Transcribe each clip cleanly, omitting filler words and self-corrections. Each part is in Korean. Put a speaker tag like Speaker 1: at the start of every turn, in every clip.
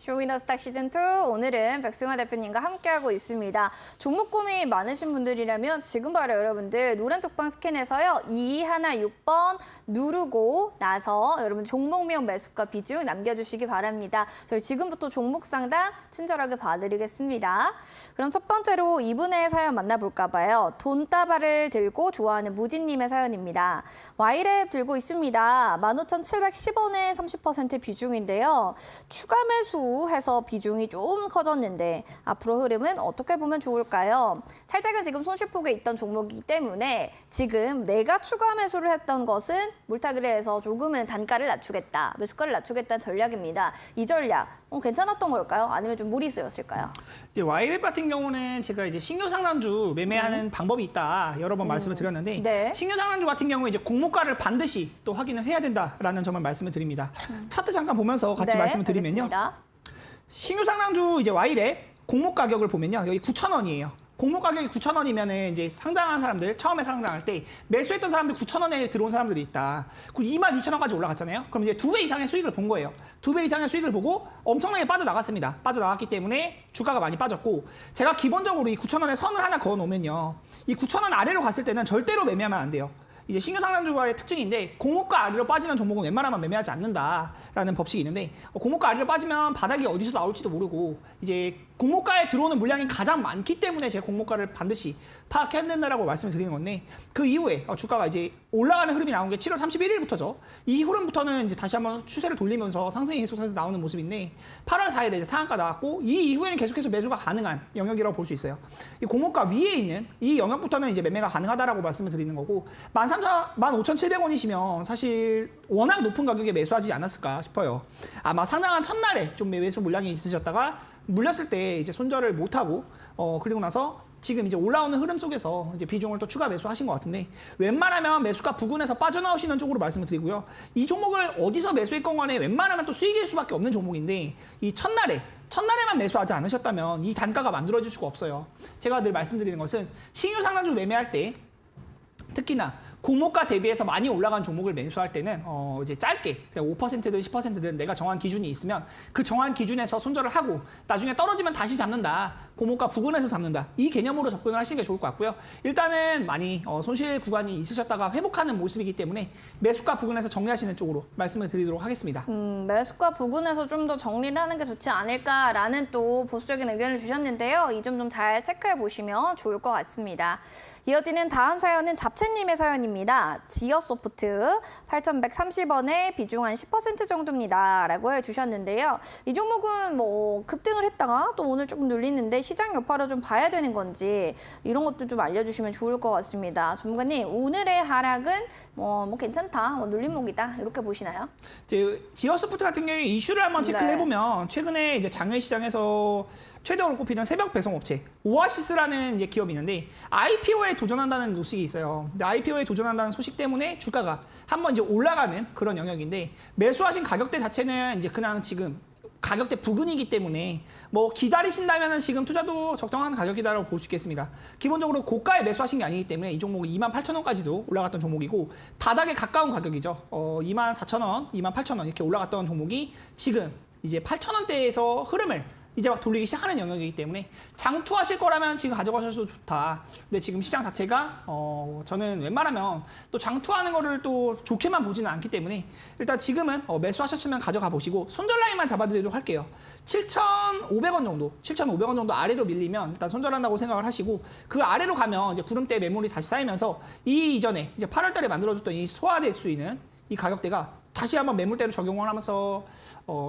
Speaker 1: 쇼미더스탁 시즌2 오늘은 백승화 대표님과 함께하고 있습니다. 종목 고민 많으신 분들이라면 지금 바로 여러분들 노란 톡방 스캔해서요. 2216번 누르고 나서 여러분 종목명 매수가 비중 남겨주시기 바랍니다. 저희 지금부터 종목 상담 친절하게 봐드리겠습니다. 그럼 첫 번째로 이분의 사연 만나볼까 봐요. 돈다발을 들고 좋아하는 무진님의 사연입니다. Y랩 들고 있습니다. 15,710원에 30% 비중인데요. 추가 매수해서 비중이 좀 커졌는데 앞으로 흐름은 어떻게 보면 좋을까요? 살짝은 지금 손실폭에 있던 종목이기 때문에 지금 내가 추가 매수를 했던 것은 물타기를 해서 조금은 단가를 낮추겠다, 매수가를 낮추겠다는 전략입니다. 이 전략 괜찮았던 걸까요? 아니면 좀 무리수였을까요?
Speaker 2: 이제 Y랩 같은 경우는 제가 이제 신규 상단주 매매하는 방법이 있다 여러 번 말씀을 드렸는데
Speaker 1: 네.
Speaker 2: 신규 상단주 같은 경우 이제 공모가를 반드시 또 확인을 해야 된다라는 점을 말씀을 드립니다. 차트 잠깐 보면서 같이
Speaker 1: 네,
Speaker 2: 말씀을 드리면요.
Speaker 1: 알겠습니다.
Speaker 2: 신규 상단주 이제 Y랩 공모 가격을 보면요. 여기 9,000원이에요. 공모 가격이 9,000원이면은 이제 상장한 사람들, 처음에 상장할 때 매수했던 사람들 9,000원에 들어온 사람들이 있다. 그럼 22,000원까지 올라갔잖아요. 그럼 이제 2배 이상의 수익을 본 거예요. 2배 이상의 수익을 보고 엄청나게 빠져나갔습니다. 빠져나갔기 때문에 주가가 많이 빠졌고 제가 기본적으로 이 9,000원에 선을 하나 그어 놓으면요. 이 9,000원 아래로 갔을 때는 절대로 매매하면 안 돼요. 이제 신규 상단주가의 특징인데 공모가 아래로 빠지는 종목은 웬만하면 매매하지 않는다라는 법칙이 있는데 공모가 아래로 빠지면 바닥이 어디서 나올지도 모르고 이제 공모가에 들어오는 물량이 가장 많기 때문에 제가 공모가를 반드시 파악해야 된다라고 말씀을 드리는 건데 그 이후에 주가가 이제 올라가는 흐름이 나온 게 7월 31일부터죠. 이 흐름부터는 이제 다시 한번 추세를 돌리면서 상승이 계속해서 나오는 모습인데 8월 4일에 이제 상한가 나왔고 이 이후에는 계속해서 매수가 가능한 영역이라고 볼 수 있어요. 이 공모가 위에 있는 이 영역부터는 이제 매매가 가능하다라고 말씀을 드리는 거고 15,700원이시면 사실 워낙 높은 가격에 매수하지 않았을까 싶어요. 아마 상장한 첫날에 좀 매수 물량이 있으셨다가 물렸을 때 이제 손절을 못하고 그리고 나서 지금 이제 올라오는 흐름 속에서 이제 비중을 또 추가 매수하신 것 같은데 웬만하면 매수가 부근에서 빠져나오시는 쪽으로 말씀을 드리고요. 이 종목을 어디서 매수했건 간에 웬만하면 또 수익일 수밖에 없는 종목인데 이 첫날에만 매수하지 않으셨다면 이 단가가 만들어질 수가 없어요. 제가 늘 말씀드리는 것은 신규 상단주 매매할 때 특히나 공모가 대비해서 많이 올라간 종목을 매수할 때는 이제 짧게 5%든 10%든 내가 정한 기준이 있으면 그 정한 기준에서 손절을 하고 나중에 떨어지면 다시 잡는다. 공모가 부근에서 잡는다. 이 개념으로 접근을 하시는 게 좋을 것 같고요. 일단은 많이 손실 구간이 있으셨다가 회복하는 모습이기 때문에 매수가 부근에서 정리하시는 쪽으로 말씀을 드리도록 하겠습니다.
Speaker 1: 매수가 부근에서 좀 더 정리를 하는 게 좋지 않을까라는 또 보수적인 의견을 주셨는데요. 이 점 좀 잘 체크해 보시면 좋을 것 같습니다. 이어지는 다음 사연은 잡채님의 사연입니다. 지어소프트 8,130원에 비중 한 10% 정도입니다. 라고 해주셨는데요. 이 종목은 뭐 급등을 했다가 또 오늘 조금 눌리는데 시장 여파로 좀 봐야 되는 건지 이런 것도 좀 알려주시면 좋을 것 같습니다. 전문가님, 오늘의 하락은 뭐 괜찮다, 눌림목이다 이렇게 보시나요?
Speaker 2: 지어소프트 같은 경우에 이슈를 한번 체크를
Speaker 1: 네.
Speaker 2: 해보면 최근에 이제 장외 시장에서 최대로 꼽히는 새벽 배송 업체 오아시스라는 이제 기업이 있는데 IPO에 도전한다는 소식이 있어요. 근데 IPO에 도전한다는 소식 때문에 주가가 한번 이제 올라가는 그런 영역인데 매수하신 가격대 자체는 이제 그냥 지금 가격대 부근이기 때문에 뭐 기다리신다면 지금 투자도 적당한 가격이다라고 볼 수 있겠습니다. 기본적으로 고가에 매수하신 게 아니기 때문에 이 종목은 28,000원까지도 올라갔던 종목이고 바닥에 가까운 가격이죠. 24,000원, 28,000원 이렇게 올라갔던 종목이 지금 이제 8,000원대에서 흐름을 이제 막 돌리기 시작하는 영역이기 때문에 장투하실 거라면 지금 가져가셔도 좋다. 근데 지금 시장 자체가 저는 웬만하면 또 장투하는 거를 또 좋게만 보지는 않기 때문에 일단 지금은 매수하셨으면 가져가 보시고 손절 라인만 잡아드리도록 할게요. 7,500원 정도, 7,500원 정도 아래로 밀리면 일단 손절한다고 생각을 하시고 그 아래로 가면 이제 구름대 매물이 다시 쌓이면서 이 이전에 이제 8월달에 만들어줬던 이 소화될 수 있는 이 가격대가 다시 한번 매물대로 적용을 하면서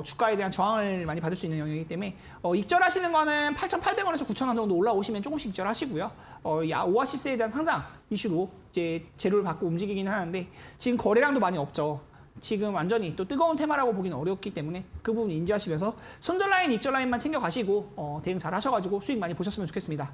Speaker 2: 주가에 대한 저항을 많이 받을 수 있는 영역이기 때문에 익절하시는 거는 8,800원에서 9,000원 정도 올라오시면 조금씩 익절하시고요. 오아시스에 대한 상장 이슈로 이제 재료를 받고 움직이긴 하는데 지금 거래량도 많이 없죠. 지금 완전히 또 뜨거운 테마라고 보기는 어렵기 때문에 그 부분 인지하시면서 손절 라인, 익절 라인만 챙겨가시고 대응 잘 하셔가지고 수익 많이 보셨으면 좋겠습니다.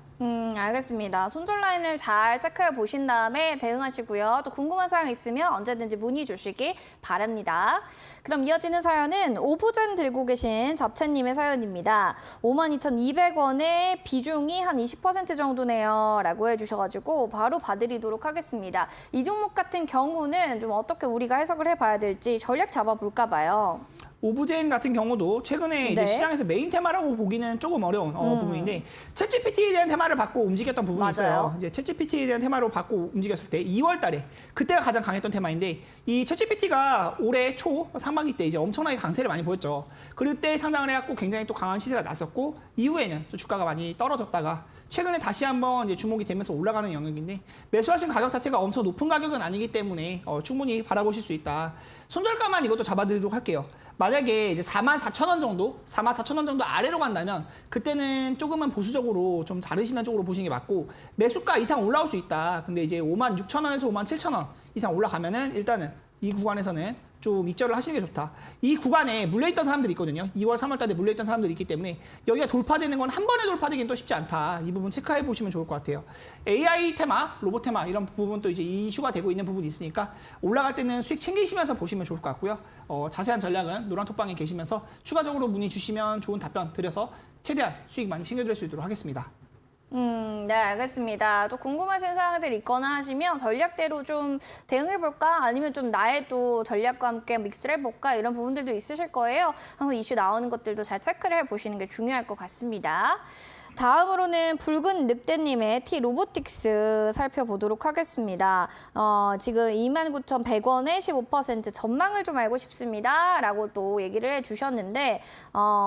Speaker 1: 알겠습니다. 손절 라인을 잘 체크해 보신 다음에 대응하시고요. 또 궁금한 사항 있으면 언제든지 문의 주시기 바랍니다. 그럼 이어지는 사연은 오브젠 들고 계신 잡채님의 사연입니다. 52,200원의 비중이 한 20% 정도네요. 라고 해주셔가지고 바로 봐드리도록 하겠습니다. 이 종목 같은 경우는 좀 어떻게 우리가 해석을 해봐야 될지 전략 잡아볼까 봐요.
Speaker 2: 오브젠 같은 경우도 최근에 이제
Speaker 1: 네.
Speaker 2: 시장에서 메인 테마라고 보기는 조금 어려운 부분인데 챗GPT에 대한 테마를 받고 움직였던 부분이
Speaker 1: 맞아요.
Speaker 2: 있어요. 이제 챗GPT에 대한 테마로 받고 움직였을 때 2월 달에 그때가 가장 강했던 테마인데 이 챗GPT가 올해 초 상반기 때 이제 엄청나게 강세를 많이 보였죠. 그때 상장을 해갖고 굉장히 또 강한 시세가 났었고 이후에는 또 주가가 많이 떨어졌다가 최근에 다시 한번 이제 주목이 되면서 올라가는 영역인데 매수하신 가격 자체가 엄청 높은 가격은 아니기 때문에 충분히 바라보실 수 있다. 손절가만 이것도 잡아드리도록 할게요. 만약에 이제 44,000원 정도, 44,000원 정도 아래로 간다면 그때는 조금은 보수적으로 좀 다르시는 쪽으로 보시는 게 맞고 매수가 이상 올라올 수 있다. 근데 이제 56,000원에서 57,000원 이상 올라가면은 일단은 이 구간에서는 좀 익절을 하시는 게 좋다. 이 구간에 물려있던 사람들이 있거든요. 2월, 3월 달에 물려있던 사람들이 있기 때문에 여기가 돌파되는 건 한 번에 돌파되기는 또 쉽지 않다. 이 부분 체크해 보시면 좋을 것 같아요. AI 테마, 로봇 테마 이런 부분도 이제 이슈가 되고 있는 부분이 있으니까 올라갈 때는 수익 챙기시면서 보시면 좋을 것 같고요. 자세한 전략은 노란톡방에 계시면서 추가적으로 문의 주시면 좋은 답변 드려서 최대한 수익 많이 챙겨드릴 수 있도록 하겠습니다.
Speaker 1: 네, 알겠습니다. 또 궁금하신 사항들 있거나 하시면 전략대로 좀 대응해볼까? 아니면 좀 나의 또 전략과 함께 믹스를 해볼까? 이런 부분들도 있으실 거예요. 항상 이슈 나오는 것들도 잘 체크를 해보시는 게 중요할 것 같습니다. 다음으로는 붉은 늑대님의 T 로보틱스 살펴보도록 하겠습니다. 지금 29,100원에 15% 전망을 좀 알고 싶습니다. 라고 또 얘기를 해주셨는데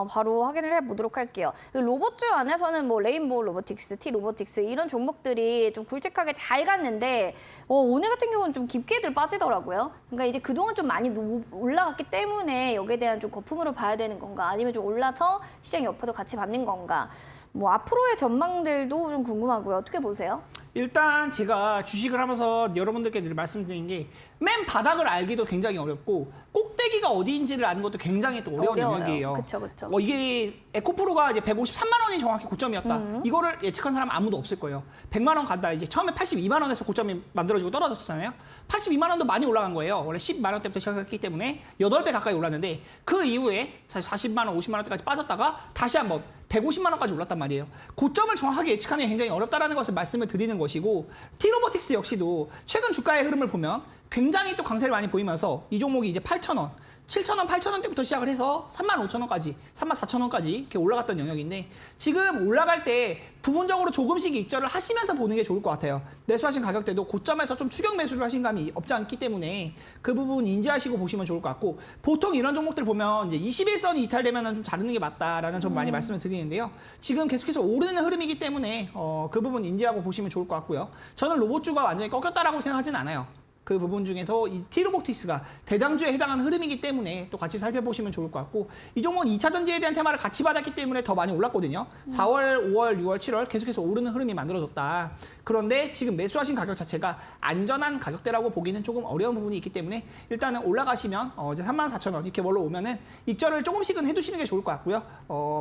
Speaker 1: 바로 확인을 해보도록 할게요. 로봇주 안에서는 뭐 레인보우 로보틱스, T 로보틱스 이런 종목들이 좀 굵직하게 잘 갔는데 오늘 같은 경우는 좀 깊게들 빠지더라고요. 그러니까 이제 그동안 좀 많이 올라갔기 때문에 여기에 대한 좀 거품으로 봐야 되는 건가 아니면 좀 올라서 시장 여파도 같이 받는 건가 뭐 앞으로의 전망들도 좀 궁금하고요. 어떻게 보세요?
Speaker 2: 일단 제가 주식을 하면서 여러분들께 늘 말씀드린 게 맨 바닥을 알기도 굉장히 어렵고 꼭대기가 어디인지를 아는 것도 굉장히 또 어려운 영역이에요.
Speaker 1: 그렇죠.
Speaker 2: 이게 에코프로가 이제 153만 원이 정확히 고점이었다. 이거를 예측한 사람 아무도 없을 거예요. 100만 원 간다. 이제 처음에 82만 원에서 고점이 만들어지고 떨어졌잖아요. 82만 원도 많이 올라간 거예요. 원래 10만 원대부터 시작했기 때문에 8배 가까이 올랐는데 그 이후에 사실 40만 원, 50만 원대까지 빠졌다가 다시 한번 150만 원까지 올랐단 말이에요. 고점을 정확하게 예측하는 게 굉장히 어렵다는 것을 말씀을 드리는 것이고 T-로보틱스 역시도 최근 주가의 흐름을 보면 굉장히 또 강세를 많이 보이면서 이 종목이 이제 8,000원, 7,000원, 8,000원 대부터 시작을 해서 35,000원까지, 34,000원까지 이렇게 올라갔던 영역인데 지금 올라갈 때 부분적으로 조금씩 익절을 하시면서 보는 게 좋을 것 같아요. 매수하신 가격대도 고점에서 좀 추격 매수를 하신 감이 없지 않기 때문에 그 부분 인지하시고 보시면 좋을 것 같고 보통 이런 종목들 보면 이제 21선이 이탈되면 좀 자르는 게 맞다라는 좀 많이 말씀을 드리는데요. 지금 계속해서 오르는 흐름이기 때문에 그 부분 인지하고 보시면 좋을 것 같고요. 저는 로봇주가 완전히 꺾였다라고 생각하진 않아요. 그 부분 중에서 이 T-로보틱스가 대장주에 해당하는 흐름이기 때문에 또 같이 살펴보시면 좋을 것 같고 이 종목은 2차 전지에 대한 테마를 같이 받았기 때문에 더 많이 올랐거든요. 4월, 5월, 6월, 7월 계속해서 오르는 흐름이 만들어졌다. 그런데 지금 매수하신 가격 자체가 안전한 가격대라고 보기는 조금 어려운 부분이 있기 때문에 일단은 올라가시면 이제 34,000원 이렇게 올라오면은 익절을 조금씩은 해두시는 게 좋을 것 같고요.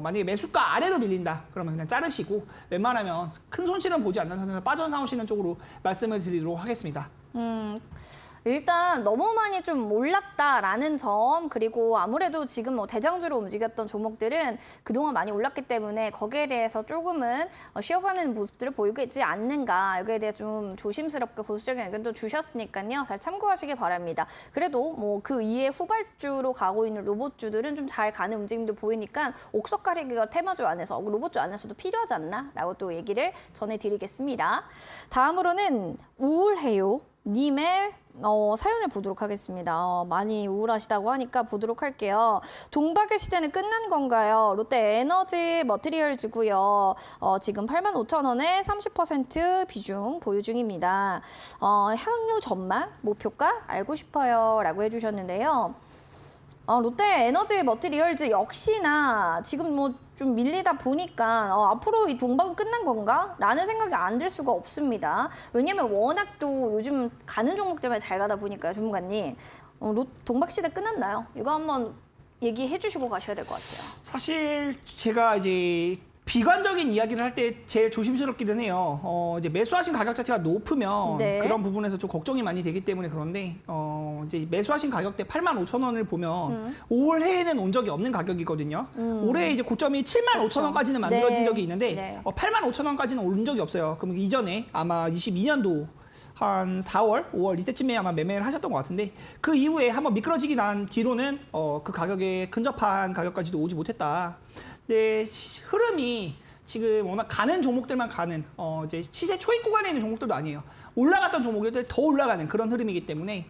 Speaker 2: 만약에 매수가 아래로 밀린다 그러면 그냥 자르시고 웬만하면 큰 손실은 보지 않는 선에서 빠져나오시는 쪽으로 말씀을 드리도록 하겠습니다.
Speaker 1: 일단 너무 많이 좀 올랐다라는 점 그리고 아무래도 지금 뭐 대장주로 움직였던 종목들은 그동안 많이 올랐기 때문에 거기에 대해서 조금은 쉬어가는 모습들을 보이고 있지 않는가 여기에 대해 좀 조심스럽게 보수적인 의견도 주셨으니까요. 잘 참고하시기 바랍니다. 그래도 뭐 그 이에 후발주로 가고 있는 로봇주들은 좀 잘 가는 움직임도 보이니까 옥석 가리기가 테마주 안에서 로봇주 안에서도 필요하지 않나 라고 또 얘기를 전해드리겠습니다. 다음으로는 우울해요 님의 사연을 보도록 하겠습니다. 많이 우울하시다고 하니까 보도록 할게요. 동박의 시대는 끝난 건가요? 롯데 에너지 머티리얼즈고요. 지금 85,000원에 30% 비중 보유 중입니다. 향후 전망, 목표가 알고 싶어요 라고 해주셨는데요. 롯데 에너지 머티리얼즈 역시나 지금 뭐 좀 밀리다 보니까 앞으로 이 동박은 끝난 건가? 라는 생각이 안 들 수가 없습니다. 왜냐면 워낙 또 요즘 가는 종목들만 잘 가다 보니까요, 전문가님. 동박 시대 끝났나요? 이거 한번 얘기해 주시고 가셔야 될 것 같아요.
Speaker 2: 사실 제가 이제 비관적인 이야기를 할 때 제일 조심스럽기는 해요. 이제 매수하신 가격 자체가 높으면
Speaker 1: 네.
Speaker 2: 그런 부분에서 좀 걱정이 많이 되기 때문에 그런데 이제 매수하신 가격대 85,000원을 보면 올해에는 온 적이 없는 가격이거든요. 올해 이제 고점이 75,000원까지는 만들어진
Speaker 1: 네.
Speaker 2: 적이 있는데
Speaker 1: 네.
Speaker 2: 85,000원까지는 온 적이 없어요. 그럼 이전에 아마 22년도 한 4월, 5월 이때쯤에 아마 매매를 하셨던 것 같은데 그 이후에 한번 미끄러지기 난 뒤로는 그 가격에 근접한 가격까지도 오지 못했다. 근데 흐름이 지금 워낙 가는 종목들만 가는 이제 시세 초입 구간에 있는 종목들도 아니에요. 올라갔던 종목들 더 올라가는 그런 흐름이기 때문에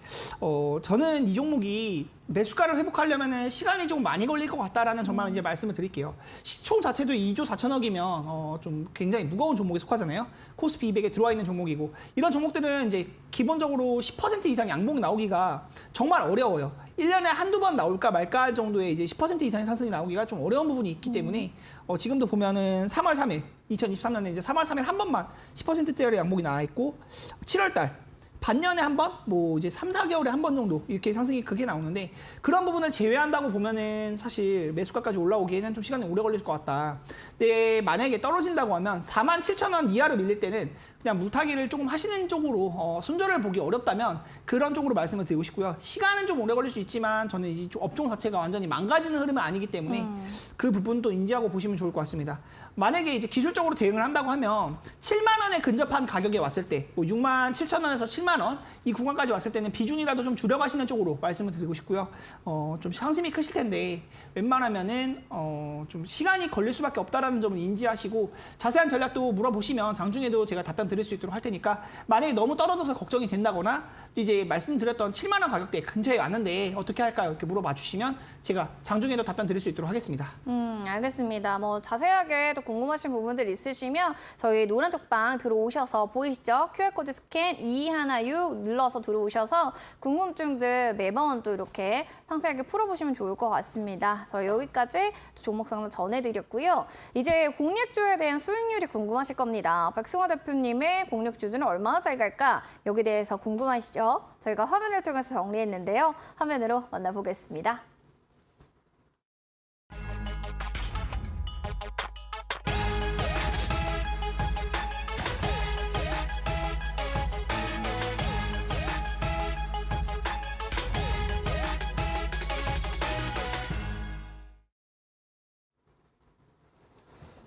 Speaker 2: 저는 이 종목이 매수가를 회복하려면 시간이 좀 많이 걸릴 것 같다라는 정말 이제 말씀을 드릴게요. 시총 자체도 2조 4천억이면 좀 굉장히 무거운 종목에 속하잖아요. 코스피 200에 들어와 있는 종목이고 이런 종목들은 이제 기본적으로 10% 이상 양봉 나오기가 정말 어려워요. 1년에 한두 번 나올까 말까 할 정도의 이제 10% 이상의 상승이 나오기가 좀 어려운 부분이 있기 때문에 지금도 보면은 3월 3일 2023년에 이제 3월 3일 한 번만 10%대의 양봉이 나와 있고 7월 달 반년에 한 번, 뭐 이제 3, 4개월에 한 번 정도 이렇게 상승이 크게 나오는데 그런 부분을 제외한다고 보면은 사실 매수가까지 올라오기에는 좀 시간이 오래 걸릴 것 같다. 근데 만약에 떨어진다고 하면 47,000원 이하로 밀릴 때는 그냥 물타기를 조금 하시는 쪽으로 순저를 보기 어렵다면 그런 쪽으로 말씀을 드리고 싶고요. 시간은 좀 오래 걸릴 수 있지만 저는 이 업종 자체가 완전히 망가지는 흐름은 아니기 때문에 그 부분도 인지하고 보시면 좋을 것 같습니다. 만약에 이제 기술적으로 대응을 한다고 하면 7만 원에 근접한 가격에 왔을 때, 뭐 6만 7천 원에서 7만 원 이 구간까지 왔을 때는 비중이라도 좀 줄여가시는 쪽으로 말씀을 드리고 싶고요. 좀 상심이 크실 텐데 웬만하면은 좀 시간이 걸릴 수밖에 없다라는 점을 인지하시고 자세한 전략도 물어보시면 장중에도 제가 답변 드릴 수 있도록 할 테니까 만약에 너무 떨어져서 걱정이 된다거나 이제 말씀드렸던 7만 원 가격대 근처에 왔는데 어떻게 할까요? 이렇게 물어봐 주시면 제가 장중에도 답변 드릴 수 있도록 하겠습니다.
Speaker 1: 알겠습니다. 뭐 자세하게 또 궁금하신 부분들 있으시면 저희 노란톡방 들어오셔서 보이시죠? QR코드 스캔 2216 눌러서 들어오셔서 궁금증들 매번 또 이렇게 상세하게 풀어보시면 좋을 것 같습니다. 저희 여기까지 종목 상담 전해드렸고요. 이제 공략주에 대한 수익률이 궁금하실 겁니다. 백승화 대표님의 공략주들은 얼마나 잘 갈까? 여기에 대해서 궁금하시죠? 저희가 화면을 통해서 정리했는데요. 화면으로 만나보겠습니다.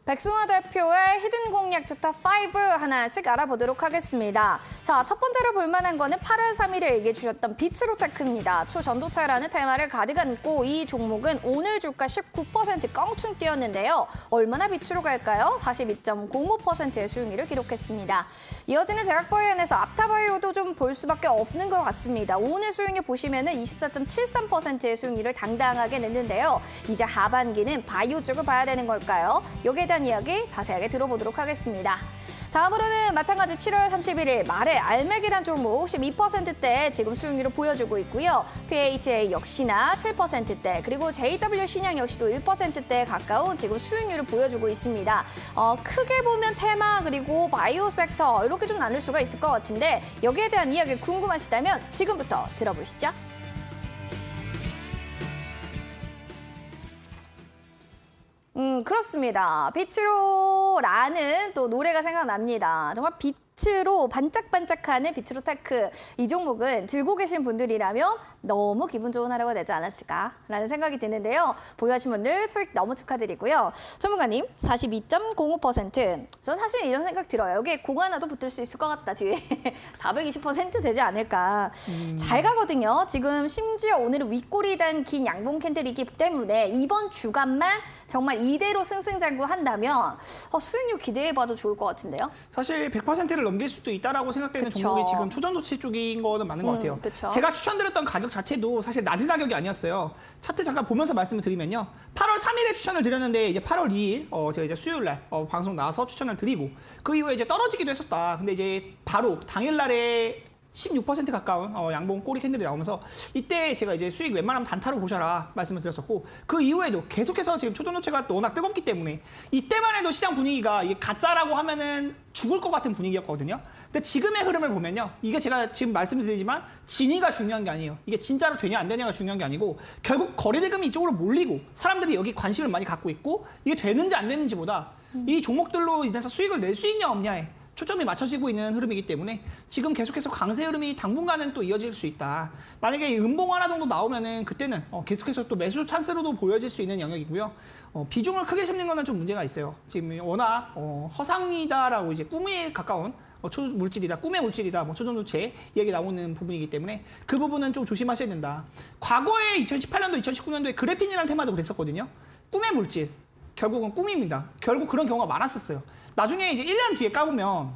Speaker 1: 백승화 대표의 히든 공략 주탑 5 하나씩 알아보도록 하겠습니다. 자, 첫 번째로 볼만한 거는 8월 3일에 얘기해 주셨던 비츠로테크입니다. 초전도차라는 테마를 가득 안고 이 종목은 오늘 주가 19% 껑충 뛰었는데요. 얼마나 비추로 갈까요? 42.05%의 수익률을 기록했습니다. 이어지는 제약바이오엔에서 앞타바이오도 좀 볼 수밖에 없는 것 같습니다. 오늘 수익률 보시면은 24.73%의 수익률을 당당하게 냈는데요. 이제 하반기는 바이오 쪽을 봐야 되는 걸까요? 여기에 대한 이야기 자세하게 들어보도록 하겠습니다. 다음으로는 마찬가지 7월 31일 말에 알맥이란 종목 12%대 지금 수익률을 보여주고 있고요. PHA 역시나 7%대 그리고 JW 신양 역시도 1%대에 가까운 지금 수익률을 보여주고 있습니다. 크게 보면 테마 그리고 바이오 섹터 이렇게 좀 나눌 수가 있을 것 같은데 여기에 대한 이야기 궁금하시다면 지금부터 들어보시죠. 그렇습니다. 빛으로라는 또 노래가 생각납니다. 정말 빛으로 반짝반짝하는 빛으로테크 이 종목은 들고 계신 분들이라면 너무 기분 좋은 하루가 되지 않았을까라는 생각이 드는데요. 보유하신 분들 수익 너무 축하드리고요. 전문가님 42.05%. 저 사실 이런 생각 들어요. 여기에 공 하나도 붙을 수 있을 것 같다 뒤에 420% 되지 않을까. 잘 가거든요. 지금 심지어 오늘은 윗꼬리 단 긴 양봉 캔들이기 때문에 이번 주간만 정말 이대로 승승장구한다면 수익률 기대해봐도 좋을 것 같은데요.
Speaker 2: 사실 100%를 넘길 수도 있다라고 생각되는
Speaker 1: 그쵸.
Speaker 2: 종목이 지금 초전도체 쪽인 거는 맞는 것 같아요.
Speaker 1: 그쵸.
Speaker 2: 제가 추천드렸던 가격 자체도 사실 낮은 가격이 아니었어요. 차트 잠깐 보면서 말씀을 드리면요. 8월 3일에 추천을 드렸는데 이제 8월 2일 제가 이제 수요일 날 방송 나와서 추천을 드리고 그 이후에 이제 떨어지기도 했었다. 근데 이제 바로 당일 날에 16% 가까운 양봉 꼬리 캔들이 나오면서 이때 제가 이제 수익 웬만하면 단타로 보셔라 말씀을 드렸었고 그 이후에도 계속해서 지금 초전도체가 워낙 뜨겁기 때문에 이때만 해도 시장 분위기가 이게 가짜라고 하면은 죽을 것 같은 분위기였거든요. 근데 지금의 흐름을 보면요. 이게 제가 지금 말씀드리지만 진위가 중요한 게 아니에요. 이게 진짜로 되냐 안 되냐가 중요한 게 아니고 결국 거래대금이 이쪽으로 몰리고 사람들이 여기 관심을 많이 갖고 있고 이게 되는지 안 되는지보다 이 종목들로 인해서 수익을 낼 수 있냐 없냐에 초점이 맞춰지고 있는 흐름이기 때문에 지금 계속해서 강세 흐름이 당분간은 또 이어질 수 있다. 만약에 음봉 하나 정도 나오면은 그때는 계속해서 또 매수 찬스로도 보여질 수 있는 영역이고요. 비중을 크게 심는 거는 좀 문제가 있어요. 지금 워낙 허상이다라고 이제 꿈에 가까운 초물질이다, 꿈의 물질이다, 뭐 초전도체 얘기 나오는 부분이기 때문에 그 부분은 좀 조심하셔야 된다. 과거에 2018년도, 2019년도에 그래핀이라는 테마도 그랬었거든요. 꿈의 물질, 결국은 꿈입니다. 결국 그런 경우가 많았었어요. 나중에 이제 1년 뒤에 까보면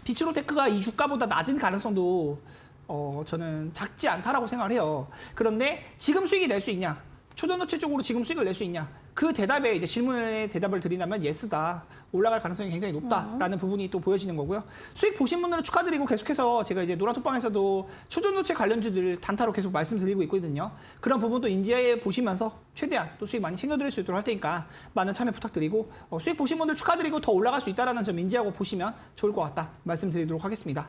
Speaker 2: 비츠로테크가 이 주가보다 낮은 가능성도 저는 작지 않다라고 생각을 해요. 그런데 지금 수익이 낼 수 있냐? 초전도체 쪽으로 지금 수익을 낼 수 있냐? 그 대답에 이제 질문에 대답을 드린다면 예스다. 올라갈 가능성이 굉장히 높다라는 부분이 또 보여지는 거고요. 수익 보신 분들은 축하드리고 계속해서 제가 이제 노란톡방에서도 초전도체 관련주들 단타로 계속 말씀드리고 있거든요. 그런 부분도 인지해 보시면서 최대한 또 수익 많이 챙겨드릴 수 있도록 할 테니까 많은 참여 부탁드리고 수익 보신 분들 축하드리고 더 올라갈 수 있다는 점 인지하고 보시면 좋을 것 같다 말씀드리도록 하겠습니다.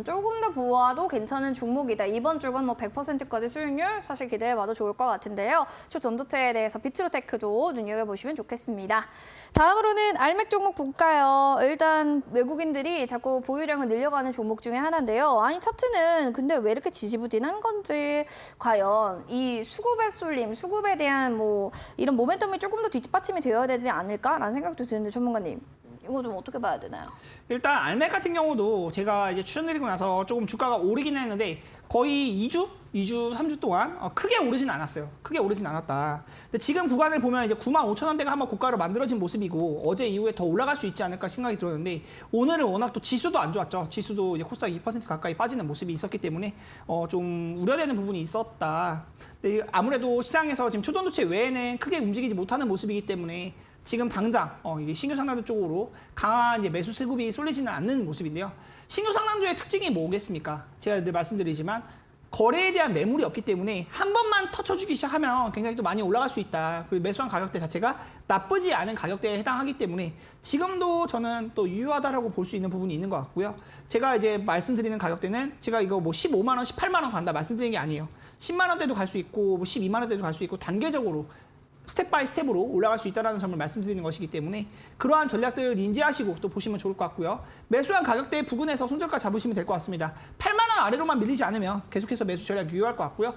Speaker 1: 조금 더 보아도 괜찮은 종목이다. 이번 주간 뭐 100%까지 수익률 사실 기대해봐도 좋을 것 같은데요. 초전도체에 대해서 비츠로테크도 눈여겨보시면 좋겠습니다. 다음으로는 알맥 종목 볼까요? 일단 외국인들이 자꾸 보유량을 늘려가는 종목 중에 하나인데요. 아니 차트는 근데 왜 이렇게 지지부진한 건지 과연 이 수급의 쏠림, 수급에 대한 뭐 이런 모멘텀이 조금 더 뒷받침이 되어야 되지 않을까라는 생각도 드는데 전문가님. 이거 좀 어떻게 봐야 되나요?
Speaker 2: 일단 알맥 같은 경우도 제가 이제 추천드리고 나서 조금 주가가 오르긴 했는데 거의 2주, 3주 동안 크게 오르진 않았어요. 크게 오르진 않았다. 근데 지금 구간을 보면 이제 95,000원대가 한번 고가로 만들어진 모습이고 어제 이후에 더 올라갈 수 있지 않을까 생각이 들었는데 오늘은 워낙 또 지수도 안 좋았죠. 지수도 이제 코스닥 2% 가까이 빠지는 모습이 있었기 때문에 좀 우려되는 부분이 있었다. 근데 아무래도 시장에서 지금 초전도체 외에는 크게 움직이지 못하는 모습이기 때문에 지금 당장 이게 신규 상단주 쪽으로 강한 이제 매수 수급이 쏠리지는 않는 모습인데요. 신규 상단주의 특징이 뭐겠습니까? 제가 늘 말씀드리지만 거래에 대한 매물이 없기 때문에 한 번만 터쳐주기 시작하면 굉장히 또 많이 올라갈 수 있다. 그리고 매수한 가격대 자체가 나쁘지 않은 가격대에 해당하기 때문에 지금도 저는 또 유효하다라고 볼 수 있는 부분이 있는 것 같고요. 제가 이제 말씀드리는 가격대는 제가 이거 뭐 15만 원, 18만 원 간다 말씀드리는 게 아니에요. 10만 원대도 갈 수 있고 뭐 12만 원대도 갈 수 있고 단계적으로 스텝 바이 스텝으로 올라갈 수 있다는 점을 말씀드리는 것이기 때문에 그러한 전략들을 인지하시고 또 보시면 좋을 것 같고요. 매수한 가격대 부근에서 손절가 잡으시면 될 것 같습니다. 8만 원 아래로만 밀리지 않으면 계속해서 매수 전략 유효할 것 같고요.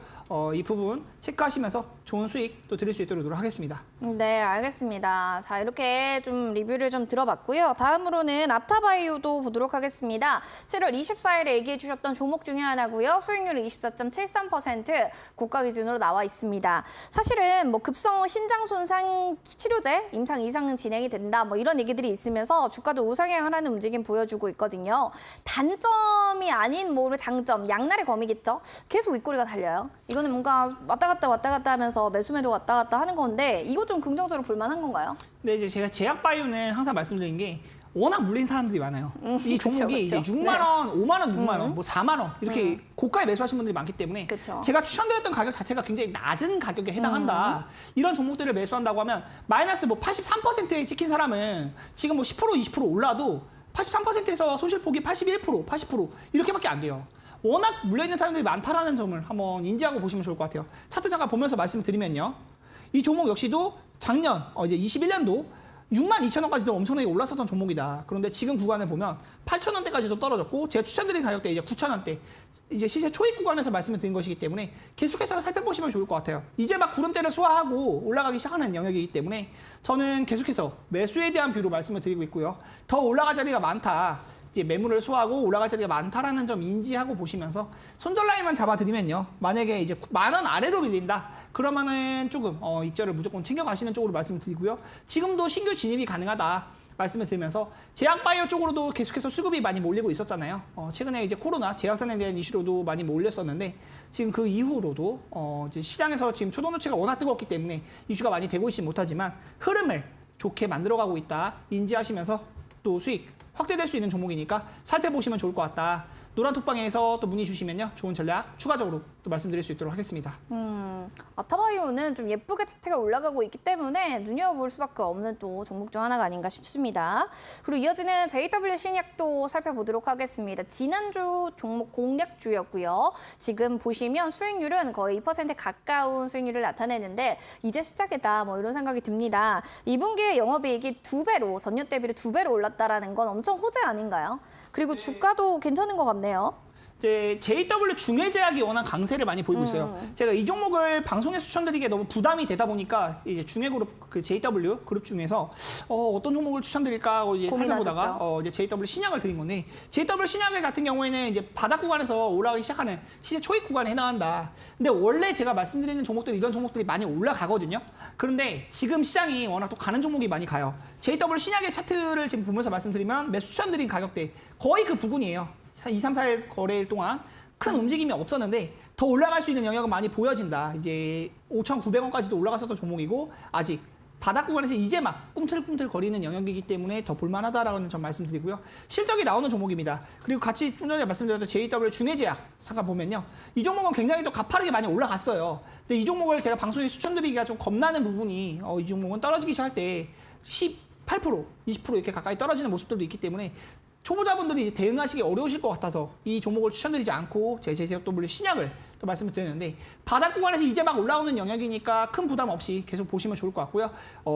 Speaker 2: 이 부분 체크하시면서 좋은 수익 또 드릴 수 있도록 노력하겠습니다.
Speaker 1: 네, 알겠습니다. 자, 이렇게 좀 리뷰를 좀 들어봤고요. 다음으로는 앞타바이오도 보도록 하겠습니다. 7월 24일에 얘기해 주셨던 종목 중에 하나고요. 수익률은 24.73% 고가 기준으로 나와 있습니다. 사실은 뭐 급성 신장 손상 치료제 임상 이상 진행이 된다 뭐 이런 얘기들이 있으면서 주가도 우상향을 하는 움직임 보여주고 있거든요. 단점이 아닌 뭐 장점, 양날의 검이겠죠. 계속 윗꼬리가 달려요. 이거는 뭔가 왔다 갔다 하면서 매수매도 왔다 갔다 하는 건데 이거 좀 긍정적으로 볼만한 건가요?
Speaker 2: 근데 이제 제가 제약바이오는 항상 말씀드린 게 워낙 물린 사람들이 많아요. 이 종목이
Speaker 1: 그쵸.
Speaker 2: 이제 6만 원, 5만 원, 6만 원, 뭐 4만 원 이렇게 고가에 매수하신 분들이 많기 때문에
Speaker 1: 그쵸.
Speaker 2: 제가 추천드렸던 가격 자체가 굉장히 낮은 가격에 해당한다. 이런 종목들을 매수한다고 하면 마이너스 뭐 83%에 찍힌 사람은 지금 뭐 10%, 20% 올라도 83%에서 손실폭이 81%, 80% 이렇게밖에 안 돼요. 워낙 물려있는 사람들이 많다라는 점을 한번 인지하고 보시면 좋을 것 같아요. 차트 잠깐 보면서 말씀드리면요. 이 종목 역시도 작년 이제 21년도 62,000원까지도 엄청나게 올랐었던 종목이다. 그런데 지금 구간을 보면 8,000원대까지도 떨어졌고 제가 추천드린 가격대 이제 9,000원대 이제 시세 초입 구간에서 말씀을 드린 것이기 때문에 계속해서 살펴보시면 좋을 것 같아요. 이제 막 구름대를 소화하고 올라가기 시작하는 영역이기 때문에 저는 계속해서 매수에 대한 뷰로 말씀을 드리고 있고요. 더 올라갈 자리가 많다. 이제 매물을 소화하고 올라갈 자리가 많다라는 점 인지하고 보시면서 손절 라인만 잡아드리면요. 만약에 이제 10,000원 아래로 밀린다. 그러면은 조금 입절을 무조건 챙겨가시는 쪽으로 말씀드리고요. 지금도 신규 진입이 가능하다. 말씀을 드리면서 제약바이오 쪽으로도 계속해서 수급이 많이 몰리고 있었잖아요. 최근에 이제 코로나 제약산에 대한 이슈로도 많이 몰렸었는데 지금 그 이후로도 이제 시장에서 지금 초동노치가 워낙 뜨겁기 때문에 이슈가 많이 되고 있지 못하지만 흐름을 좋게 만들어가고 있다. 인지하시면서 또 수익 확대될 수 있는 종목이니까 살펴보시면 좋을 것 같다. 노란톡방에서 또 문의 주시면요. 좋은 전략 추가적으로 또 말씀드릴 수 있도록 하겠습니다.
Speaker 1: 아타바이오는 좀 예쁘게 차트가 올라가고 있기 때문에 눈여겨볼 수밖에 없는 또 종목 중 하나가 아닌가 싶습니다. 그리고 이어지는 JW 신약도 살펴보도록 하겠습니다. 지난주 종목 공략주였고요. 지금 보시면 수익률은 거의 2% 가까운 수익률을 나타내는데 이제 시작이다 뭐 이런 생각이 듭니다. 2분기에 영업이익이 2배로 전년 대비로 2배로 올랐다라는 건 엄청 호재 아닌가요? 그리고 주가도 괜찮은 것 같네요.
Speaker 2: 이제 JW 중해제약이 워낙 강세를 많이 보이고 있어요. 제가 이 종목을 방송에 추천드리기에 너무 부담이 되다 보니까 이제 중해그룹 그 JW 그룹 중에서 어떤 종목을 추천드릴까 하고 이제 살펴보다가
Speaker 1: 고민하셨죠?
Speaker 2: 이제 JW 신약을 드린 건데 JW 신약 같은 경우에는 이제 바닥 구간에서 올라가기 시작하는 시세 초입 구간에 해당한다. 근데 원래 제가 말씀드리는 종목들 이런 종목들이 많이 올라가거든요. 그런데 지금 시장이 워낙 또 가는 종목이 많이 가요. JW 신약의 차트를 지금 보면서 말씀드리면 매수 추천드린 가격대 거의 그 부분이에요. 2, 3, 4일 거래일 동안 큰 움직임이 없었는데 더 올라갈 수 있는 영역은 많이 보여진다. 이제 5,900원까지도 올라갔었던 종목이고 아직 바닥 구간에서 이제 막 꿈틀꿈틀 거리는 영역이기 때문에 더 볼만하다라는 점 말씀드리고요. 실적이 나오는 종목입니다. 그리고 같이 좀 전에 말씀드렸던 JW 중해제약 잠깐 보면요. 이 종목은 굉장히 또 가파르게 많이 올라갔어요. 근데 이 종목을 제가 방송에 추천드리기가 좀 겁나는 부분이 이 종목은 떨어지기 시작할 때 18%, 20% 이렇게 가까이 떨어지는 모습들도 있기 때문에 초보자분들이 대응하시기 어려우실 것 같아서 이 종목을 추천드리지 않고 제 JW 신약을 또 말씀을 드렸는데 바닥 구간에서 이제 막 올라오는 영역이니까 큰 부담 없이 계속 보시면 좋을 것 같고요.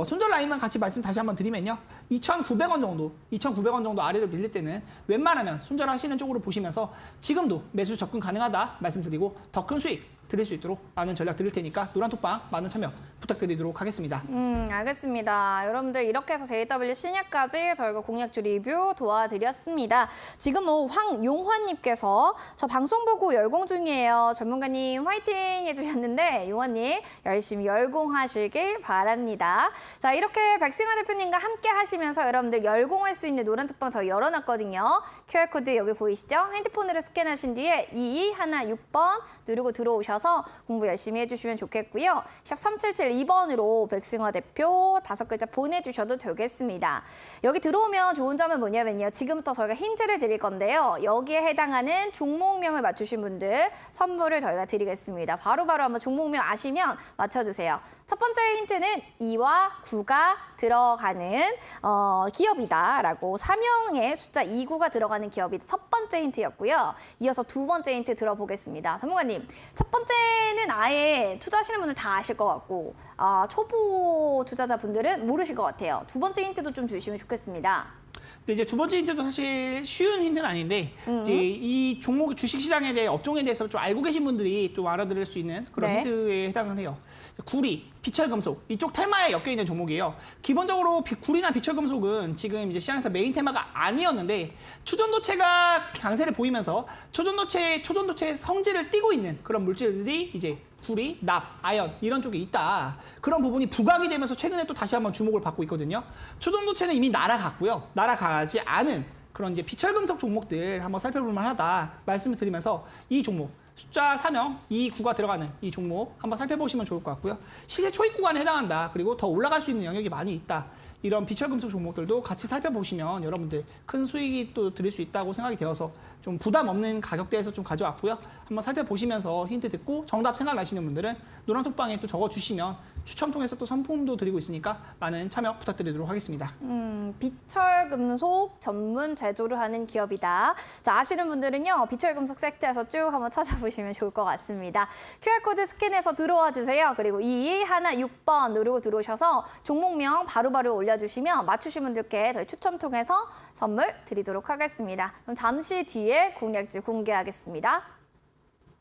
Speaker 2: 손절 라인만 같이 말씀 다시 한번 드리면요. 2,900원 정도 아래로 밀릴 때는 웬만하면 손절하시는 쪽으로 보시면서 지금도 매수 접근 가능하다 말씀드리고 더 큰 수익 드릴 수 있도록 많은 전략 드릴 테니까 노란톡방 많은 참여 부탁드리도록 하겠습니다.
Speaker 1: 알겠습니다. 여러분들 이렇게 해서 JW 신약까지 저희가 공략주 리뷰 도와드렸습니다. 지금 황용환님께서 저 방송 보고 열공 중이에요. 전문가님 화이팅 해주셨는데 용환님 열심히 열공하시길 바랍니다. 자 이렇게 백승환 대표님과 함께 하시면서 여러분들 열공할 수 있는 노란톡방 저희 열어놨거든요. QR코드 여기 보이시죠? 핸드폰으로 스캔하신 뒤에 2216번 누르고 들어오셔서 공부 열심히 해주시면 좋겠고요. 샵 3772번으로 백승화 대표 5글자 보내주셔도 되겠습니다. 여기 들어오면 좋은 점은 뭐냐면요. 지금부터 저희가 힌트를 드릴 건데요. 여기에 해당하는 종목명을 맞추신 분들 선물을 저희가 드리겠습니다. 바로바로 한번 종목명 아시면 맞춰주세요. 첫 번째 힌트는 2와 9가 들어가는 기업이다라고 사명의 숫자 29가 들어가는 기업이 첫 번째 힌트였고요. 이어서 두 번째 힌트 들어보겠습니다. 전문가님, 첫 번째는 아예 투자하시는 분들 다 아실 것 같고 초보 투자자분들은 모르실 것 같아요. 두 번째 힌트도 좀 주시면 좋겠습니다.
Speaker 2: 근데 이제 두 번째 힌트도 사실 쉬운 힌트는 아닌데 이제 이 종목 주식 시장에 대해 업종에 대해서 좀 알고 계신 분들이 좀 알아들을 수 있는 그런
Speaker 1: 네.
Speaker 2: 힌트에 해당을 해요. 구리, 비철금속 이쪽 테마에 엮여 있는 종목이에요. 기본적으로 구리나 비철금속은 지금 이제 시장에서 메인 테마가 아니었는데 초전도체가 강세를 보이면서 초전도체의 성질을 띠고 있는 그런 물질들이 이제 구리, 납, 아연 이런 쪽에 있다. 그런 부분이 부각이 되면서 최근에 또 다시 한번 주목을 받고 있거든요. 초전도체는 이미 날아갔고요. 날아가지 않은 그런 이제 비철금속 종목들 한번 살펴볼 만하다 말씀을 드리면서 이 종목 숫자 3명 2, 9가 들어가는 이 종목 한번 살펴보시면 좋을 것 같고요. 시세 초입 구간에 해당한다. 그리고 더 올라갈 수 있는 영역이 많이 있다. 이런 비철금속 종목들도 같이 살펴보시면 여러분들 큰 수익이 또 드릴 수 있다고 생각이 되어서 좀 부담 없는 가격대에서 좀 가져왔고요. 한번 살펴보시면서 힌트 듣고 정답 생각나시는 분들은 노란톡방에 또 적어주시면 추첨 통해서 또 상품도 드리고 있으니까 많은 참여 부탁드리도록 하겠습니다.
Speaker 1: 비철금속 전문 제조를 하는 기업이다. 자, 아시는 분들은요. 비철금속 섹트에서 쭉 한번 찾아보시면 좋을 것 같습니다. QR코드 스캔해서 들어와 주세요. 그리고 2216번 누르고 들어오셔서 종목명 바로바로 올려주시면 맞추신 분들께 저희 추첨 통해서 선물 드리도록 하겠습니다. 그럼 잠시 뒤에 공략주 공개하겠습니다.